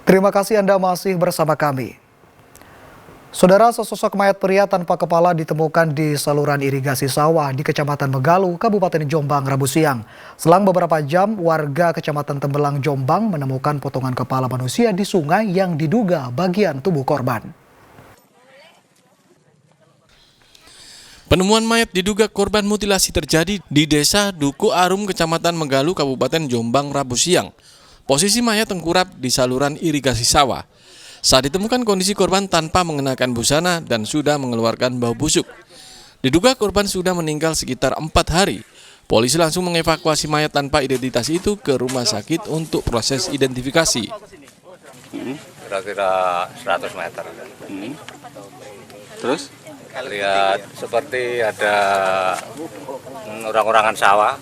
Terima kasih Anda masih bersama kami. Saudara, sesosok mayat pria tanpa kepala ditemukan di saluran irigasi sawah di Kecamatan Megalu, Kabupaten Jombang, Rabu siang. Selang beberapa jam, warga Kecamatan Tembelang, Jombang menemukan potongan kepala manusia di sungai yang diduga bagian tubuh korban. Penemuan mayat diduga korban mutilasi terjadi di Desa Duku Arum, Kecamatan Megalu, Kabupaten Jombang, Rabu siang. Posisi mayat tengkurap di saluran irigasi sawah. Saat ditemukan kondisi korban tanpa mengenakan busana dan sudah mengeluarkan bau busuk. Diduga korban sudah meninggal sekitar 4 hari. Polisi langsung mengevakuasi mayat tanpa identitas itu ke rumah sakit untuk proses identifikasi. Kira-kira 100 meter. Terus? Lihat seperti ada orang-orangan sawah,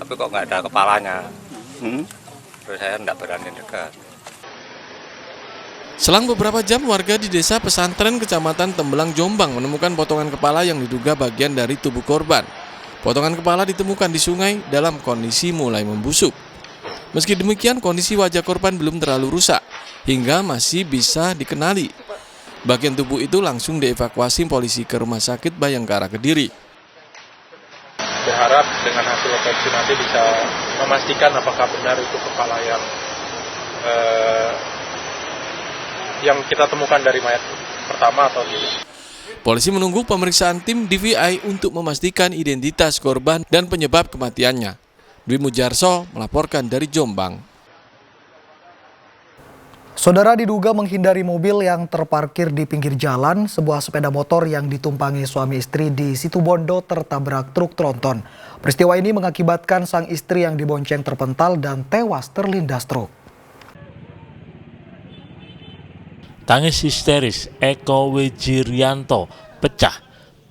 tapi kok nggak ada kepalanya. Terus saya nggak berani dekat. Selang beberapa jam, warga di desa pesantren Kecamatan Tembelang, Jombang menemukan potongan kepala yang diduga bagian dari tubuh korban. Potongan kepala ditemukan di sungai dalam kondisi mulai membusuk. Meski demikian, kondisi wajah korban belum terlalu rusak, hingga masih bisa dikenali. Bagian tubuh itu langsung dievakuasi polisi ke Rumah Sakit Bayangkara, Kediri. Berharap dengan hasil otopsi nanti bisa memastikan apakah benar itu kepala yang kita temukan dari mayat pertama atau tidak. Polisi menunggu pemeriksaan tim DVI untuk memastikan identitas korban dan penyebab kematiannya. Dwi Mujarso melaporkan dari Jombang. Saudara, diduga menghindari mobil yang terparkir di pinggir jalan, sebuah sepeda motor yang ditumpangi suami istri di Situbondo tertabrak truk tronton. Peristiwa ini mengakibatkan sang istri yang dibonceng terpental dan tewas terlindas truk. Tangis histeris Eko Wejirianto pecah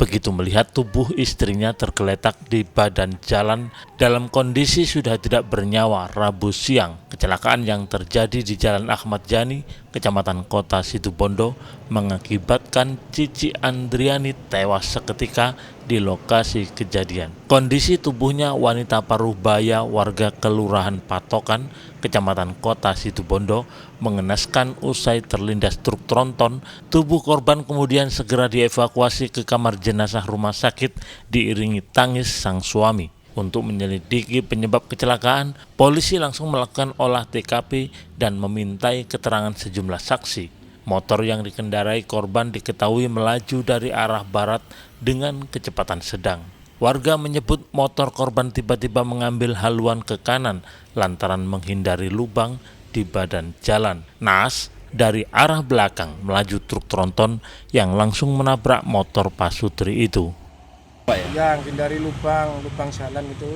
begitu melihat tubuh istrinya tergeletak di badan jalan dalam kondisi sudah tidak bernyawa Rabu siang. Kecelakaan yang terjadi di Jalan Ahmad Yani, Kecamatan Kota Situbondo, mengakibatkan Cici Andriani tewas seketika di lokasi kejadian. Kondisi tubuhnya wanita Parubaya, warga Kelurahan Patokan, Kecamatan Kota Situbondo, mengenaskan usai terlindas truk tronton. Tubuh korban kemudian segera dievakuasi ke kamar jenazah rumah sakit diiringi tangis sang suami. Untuk menyelidiki penyebab kecelakaan, polisi langsung melakukan olah TKP dan memintai keterangan sejumlah saksi. Motor yang dikendarai korban diketahui melaju dari arah barat dengan kecepatan sedang. Warga menyebut motor korban tiba-tiba mengambil haluan ke kanan lantaran menghindari lubang di badan jalan. Naas, dari arah belakang melaju truk tronton yang langsung menabrak motor pasutri itu. Ya, hindari lubang jalan itu.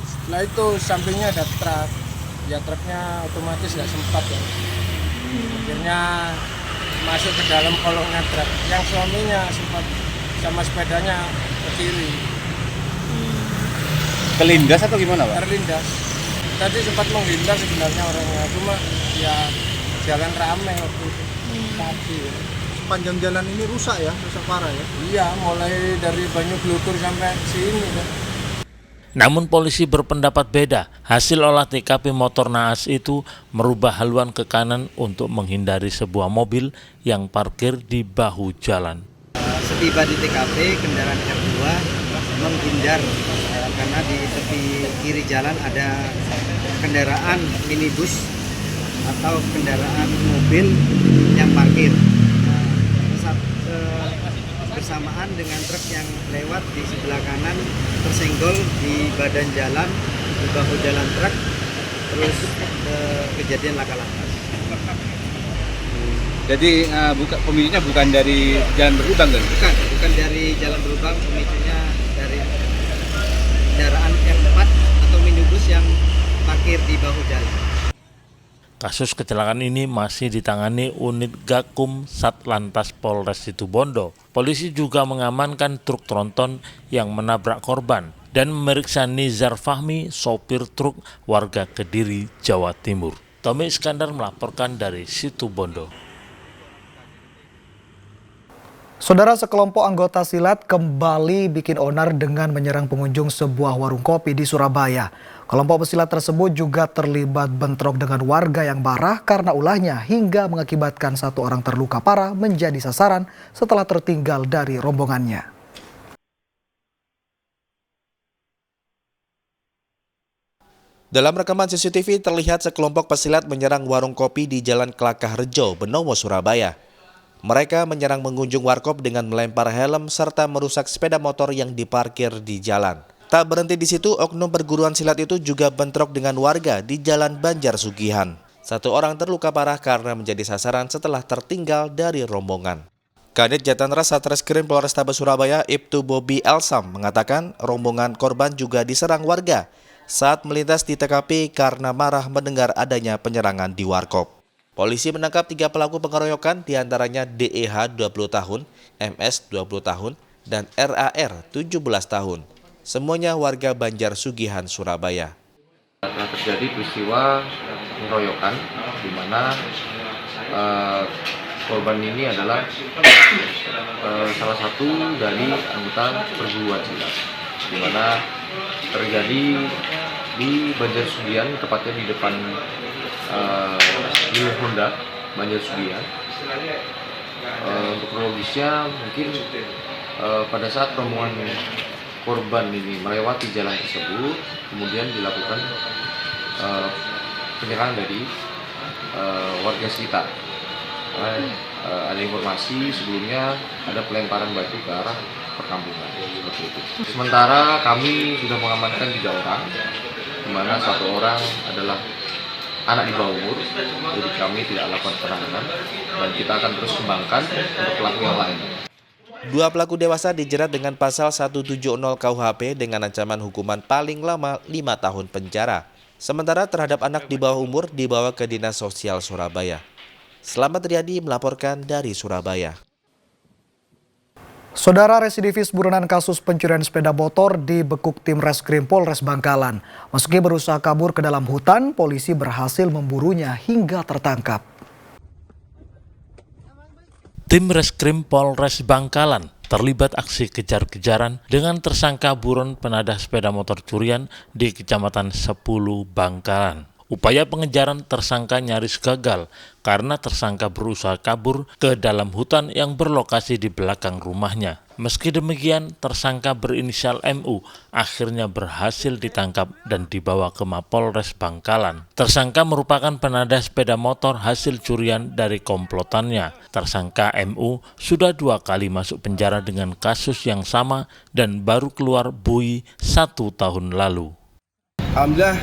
Setelah itu sampingnya ada truk. Ya truknya otomatis nggak sempat ya. Akhirnya masuk ke dalam kolongnya truk. Yang suaminya sempat sama sepedanya ke kiri. Kelindas atau gimana, Pak? Terlindas. Tadi sempat menghindar sebenarnya orangnya, cuma ya jalan ramai waktu itu. Tadi ya. Panjang jalan ini rusak ya, rusak parah ya? Iya, mulai dari Banyu Glukur sampai sini kan. Namun polisi berpendapat beda. Hasil olah TKP motor naas itu merubah haluan ke kanan untuk menghindari sebuah mobil yang parkir di bahu jalan. Setiba di TKP, kendaraan R2 menghindar karena di tepi kiri jalan ada kendaraan minibus atau kendaraan mobil yang parkir. Bersamaan dengan truk yang lewat di sebelah kanan tersenggol di badan jalan, di bahu jalan truk, terus kejadian laka lantas. Jadi pemicunya bukan dari jalan berlubang kan? Bukan dari jalan berlubang, pemicunya dari kendaraan R4 atau minibus yang parkir di bahu jalan. Kasus kecelakaan ini masih ditangani unit Gakum Satlantas Polres Situbondo. Polisi juga mengamankan truk tronton yang menabrak korban dan memeriksa Nizar Fahmi, sopir truk warga Kediri, Jawa Timur. Tommy Iskandar melaporkan dari Situbondo. Saudara, sekelompok anggota silat kembali bikin onar dengan menyerang pengunjung sebuah warung kopi di Surabaya. Kelompok pesilat tersebut juga terlibat bentrok dengan warga yang marah karena ulahnya hingga mengakibatkan satu orang terluka parah menjadi sasaran setelah tertinggal dari rombongannya. Dalam rekaman CCTV terlihat sekelompok pesilat menyerang warung kopi di Jalan Kelakah Rejo, Benowo, Surabaya. Mereka menyerang pengunjung warkop dengan melempar helm serta merusak sepeda motor yang diparkir di jalan. Tak berhenti di situ, oknum perguruan silat itu juga bentrok dengan warga di Jalan Banjar Sugihan. Satu orang terluka parah karena menjadi sasaran setelah tertinggal dari rombongan. Kanit Jatanras Satreskrim Polrestabes Surabaya, Ibtu Bobi Elsam, mengatakan rombongan korban juga diserang warga saat melintas di TKP karena marah mendengar adanya penyerangan di warkop. Polisi menangkap 3 pelaku pengeroyokan, diantaranya DEH 20 tahun, MS 20 tahun, dan RAR 17 tahun. Semuanya warga Banjar Sugihan, Surabaya. Telah terjadi peristiwa pengeroyokan di mana korban ini adalah salah satu dari anggota perguruan silat, di mana terjadi di Banjar Sugihan, tepatnya di depan Gil Honda Banjar Sugihan. Untuk kronologisnya mungkin pada saat rombongan korban ini melewati jalan tersebut, kemudian dilakukan penyerangan dari warga sekitar. Ada informasi sebelumnya ada pelemparan batu ke arah perkampungan seperti itu. Sementara kami sudah mengamankan 3 orang, di mana 1 orang adalah anak di bawah umur, jadi kami tidak lakukan penahanan dan kita akan terus kembangkan untuk pelaku yang lain. 2 pelaku dewasa dijerat dengan pasal 170 KUHP dengan ancaman hukuman paling lama 5 tahun penjara. Sementara terhadap anak di bawah umur dibawa ke Dinas Sosial Surabaya. Selamat Riyadi melaporkan dari Surabaya. Saudara, residivis buronan kasus pencurian sepeda motor dibekuk tim Reskrim Polres Bangkalan. Meski berusaha kabur ke dalam hutan, polisi berhasil memburunya hingga tertangkap. Tim Reskrim Polres Bangkalan terlibat aksi kejar-kejaran dengan tersangka buron penadah sepeda motor curian di Kecamatan 10 Bangkalan. Upaya pengejaran tersangka nyaris gagal karena tersangka berusaha kabur ke dalam hutan yang berlokasi di belakang rumahnya. Meski demikian, tersangka berinisial MU akhirnya berhasil ditangkap dan dibawa ke Mapolres Bangkalan. Tersangka merupakan penadah sepeda motor hasil curian dari komplotannya. Tersangka MU sudah 2 kali masuk penjara dengan kasus yang sama dan baru keluar buih 1 tahun lalu. Alhamdulillah,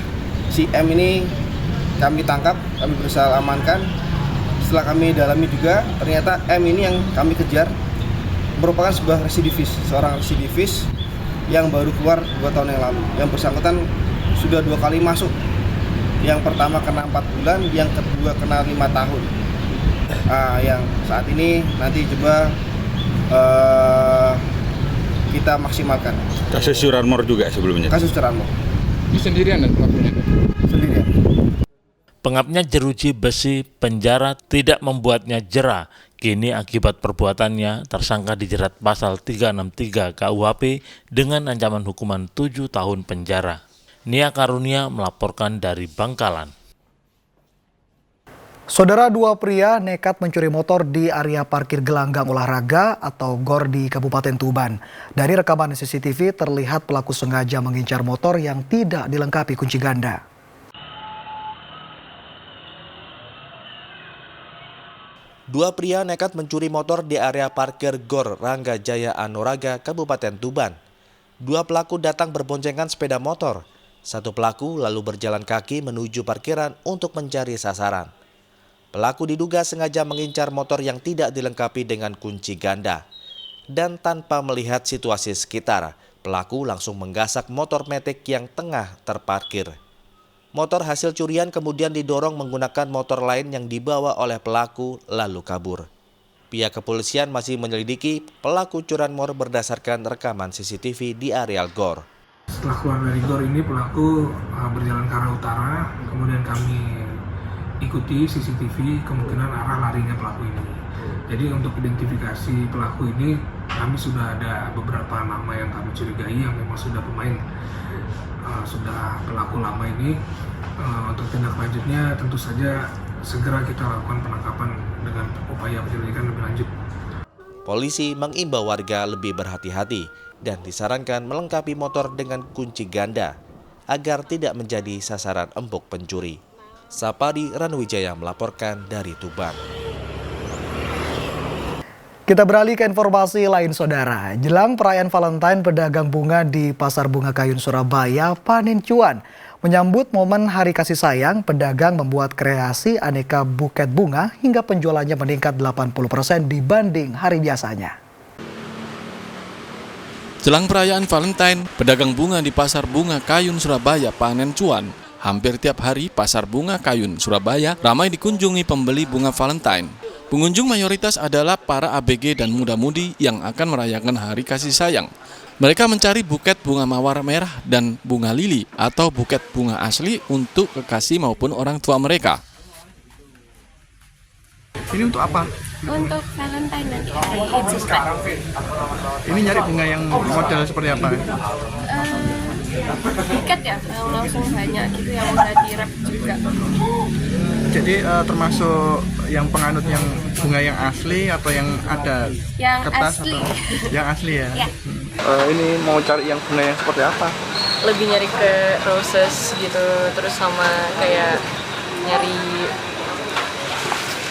si M ini kami tangkap, kami berusaha amankan. Setelah kami dalami juga, ternyata M ini yang kami kejar merupakan seorang residivis yang baru keluar 2 tahun yang lalu. Yang bersangkutan sudah 2 kali masuk. Yang pertama kena 4 bulan, yang kedua kena 5 tahun. Yang saat ini nanti coba kita maksimalkan. Kasus curanmor juga sebelumnya? Kasus curanmor. Ini sendirian dan pelakunya? Sendirian. Pengapnya jeruji besi penjara tidak membuatnya jera. Kini akibat perbuatannya, tersangka dijerat pasal 363 KUHP dengan ancaman hukuman 7 tahun penjara. Nia Karunia melaporkan dari Bangkalan. Saudara, 2 pria nekat mencuri motor di area parkir gelanggang olahraga atau GOR di Kabupaten Tuban. Dari rekaman CCTV terlihat pelaku sengaja mengincar motor yang tidak dilengkapi kunci ganda. Dua pria nekat mencuri motor di area parkir GOR Rangga Jaya Anoraga, Kabupaten Tuban. 2 pelaku datang berboncengan sepeda motor. 1 pelaku lalu berjalan kaki menuju parkiran untuk mencari sasaran. Pelaku diduga sengaja mengincar motor yang tidak dilengkapi dengan kunci ganda. Dan tanpa melihat situasi sekitar, pelaku langsung menggasak motor metik yang tengah terparkir. Motor hasil curian kemudian didorong menggunakan motor lain yang dibawa oleh pelaku lalu kabur. Pihak kepolisian masih menyelidiki pelaku curanmor berdasarkan rekaman CCTV di areal GOR. Setelah keluar dari GOR ini, pelaku berjalan ke arah utara, kemudian kami ikuti CCTV kemungkinan arah larinya pelaku ini. Jadi untuk identifikasi pelaku ini kami sudah ada beberapa nama yang kami curigai yang memang sudah pemain, sudah pelaku lama ini. Untuk tindak lanjutnya tentu saja segera kita lakukan penangkapan dengan upaya penyelidikan lebih lanjut. Polisi mengimbau warga lebih berhati-hati dan disarankan melengkapi motor dengan kunci ganda agar tidak menjadi sasaran empuk pencuri. Sapadi Ranuwijaya melaporkan dari Tuban. Kita beralih ke informasi lain, saudara. Jelang perayaan Valentine, pedagang bunga di Pasar Bunga Kayun, Surabaya panen cuan. Menyambut momen Hari Kasih Sayang, pedagang membuat kreasi aneka buket bunga hingga penjualannya meningkat 80% dibanding hari biasanya. Jelang perayaan Valentine, pedagang bunga di Pasar Bunga Kayun, Surabaya panen cuan. Hampir tiap hari, Pasar Bunga Kayun, Surabaya ramai dikunjungi pembeli bunga Valentine. Pengunjung mayoritas adalah para ABG dan muda-mudi yang akan merayakan Hari Kasih Sayang. Mereka mencari buket bunga mawar merah dan bunga lili atau buket bunga asli untuk kekasih maupun orang tua mereka. Ini untuk apa? Untuk Valentine nanti hari juga. Ini nyari bunga yang model seperti apa? Buket ya, yang langsung banyak gitu yang udah direp juga. Jadi termasuk yang penganut yang bunga yang asli atau yang ada yang kertas asli. atau yang asli ya? Ya. Ini mau cari yang bunga yang seperti apa? Lebih nyari ke roses gitu, terus sama kayak nyari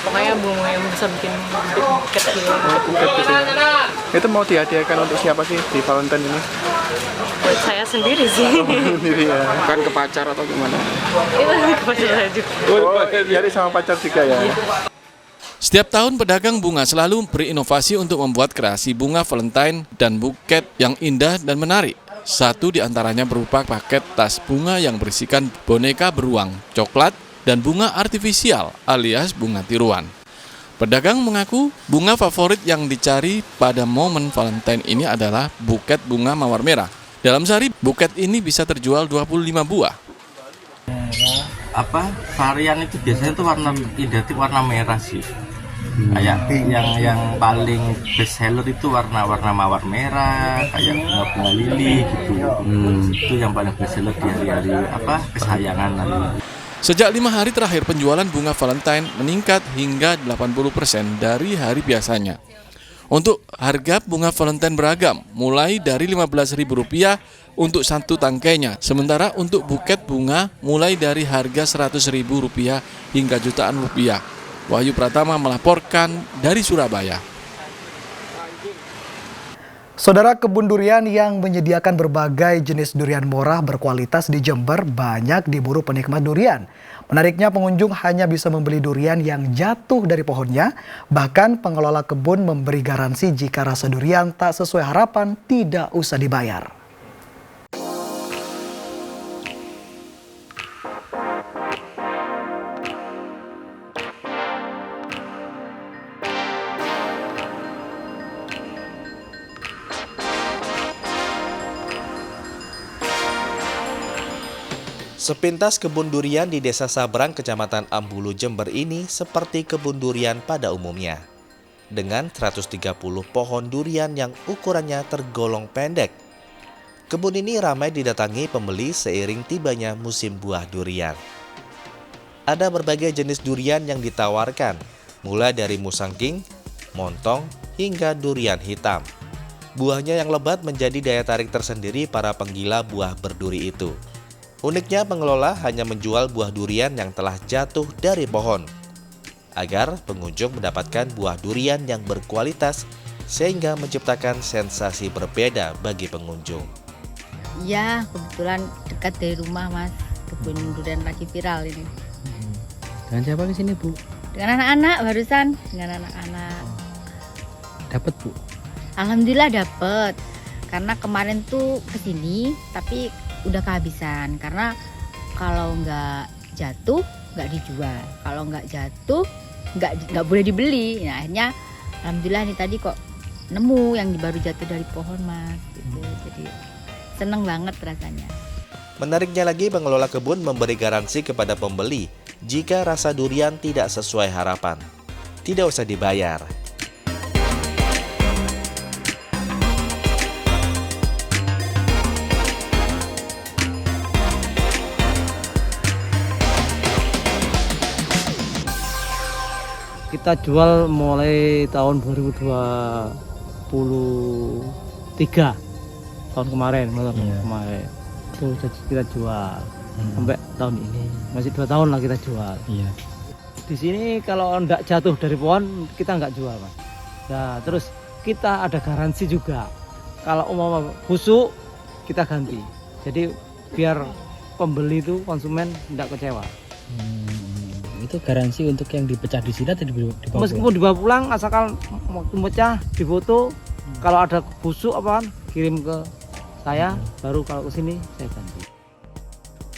pokoknya bunga yang bisa bikin buket gitu. Buket gitu ya. Itu mau dihadiahkan untuk siapa sih di Valentine ini? Buat saya sendiri sih. Sendiri ya. Bukan ke pacar atau gimana? Itu ke pacar saya juga. Jadi sama pacar juga ya. Setiap tahun pedagang bunga selalu berinovasi untuk membuat kreasi bunga Valentine dan buket yang indah dan menarik. Satu di antaranya berupa paket tas bunga yang berisikan boneka beruang, coklat, dan bunga artifisial alias bunga tiruan. Pedagang mengaku bunga favorit yang dicari pada momen Valentine ini adalah buket bunga mawar merah. Dalam sehari buket ini bisa terjual 25 buah. Varian itu biasanya tuh warna identik warna merah sih. Kayak yang paling best seller itu warna mawar merah, kayak bunga lili gitu. Itu yang paling best seller di hari-hari kesayangan nanti. Sejak 5 hari terakhir penjualan bunga Valentine meningkat hingga 80% dari hari biasanya. Untuk harga bunga Valentine beragam, mulai dari Rp15.000 untuk satu tangkainya. Sementara untuk buket bunga mulai dari harga Rp100.000 hingga jutaan rupiah. Wahyu Pratama melaporkan dari Surabaya. Saudara, kebun durian yang menyediakan berbagai jenis durian murah berkualitas di Jember banyak diburu penikmat durian. Menariknya, pengunjung hanya bisa membeli durian yang jatuh dari pohonnya. Bahkan pengelola kebun memberi garansi jika rasa durian tak sesuai harapan tidak usah dibayar. Sepintas kebun durian di Desa Sabrang, Kecamatan Ambulu, Jember ini seperti kebun durian pada umumnya. Dengan 130 pohon durian yang ukurannya tergolong pendek. Kebun ini ramai didatangi pembeli seiring tibanya musim buah durian. Ada berbagai jenis durian yang ditawarkan, mulai dari musangking, montong, hingga durian hitam. Buahnya yang lebat menjadi daya tarik tersendiri para penggila buah berduri itu. Uniknya pengelola hanya menjual buah durian yang telah jatuh dari pohon, agar pengunjung mendapatkan buah durian yang berkualitas sehingga menciptakan sensasi berbeda bagi pengunjung. Iya, kebetulan dekat dari rumah Mas, kebun durian lagi viral ini. Dengan siapa ke sini Bu? Dengan anak-anak barusan, dengan anak-anak. Dapat Bu? Alhamdulillah dapat. Karena kemarin tuh kesini tapi udah kehabisan, karena kalau nggak jatuh nggak dijual, kalau nggak jatuh nggak boleh dibeli. Nah, akhirnya alhamdulillah nih tadi kok nemu yang baru jatuh dari pohon Mas gitu. Jadi seneng banget rasanya. Menariknya lagi, pengelola kebun memberi garansi kepada pembeli jika rasa durian tidak sesuai harapan, tidak usah dibayar. kita jual mulai tahun 2023 tahun kemarin, kemarin itu kita jual sampai tahun ini masih 2 tahun lah kita jual. Di sini kalau enggak jatuh dari pohon kita enggak jual, Mas. Nah, terus kita ada garansi juga. Kalau umpama busuk kita ganti. Jadi biar pembeli itu konsumen tidak kecewa. Itu garansi untuk yang dipecah di sini atau dibawa pulang? Meskipun dibawa pulang, asalkan waktu pecah difoto. Kalau ada busuk apaan kirim ke saya, baru kalau ke sini saya ganti.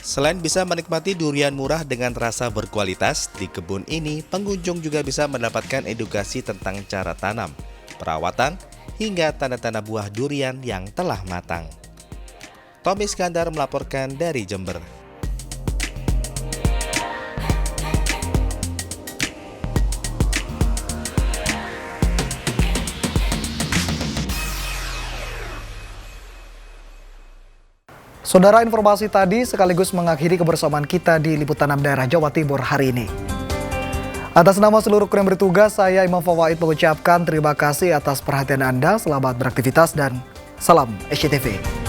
Selain bisa menikmati durian murah dengan rasa berkualitas, di kebun ini pengunjung juga bisa mendapatkan edukasi tentang cara tanam, perawatan, hingga tanda-tanda buah durian yang telah matang. Tommy Iskandar melaporkan dari Jember. Saudara, informasi tadi sekaligus mengakhiri kebersamaan kita di Liputan 6 Daerah Jawa Timur hari ini. Atas nama seluruh kru yang bertugas, saya Imam Fawaid mengucapkan terima kasih atas perhatian Anda. Selamat beraktivitas dan salam SCTV.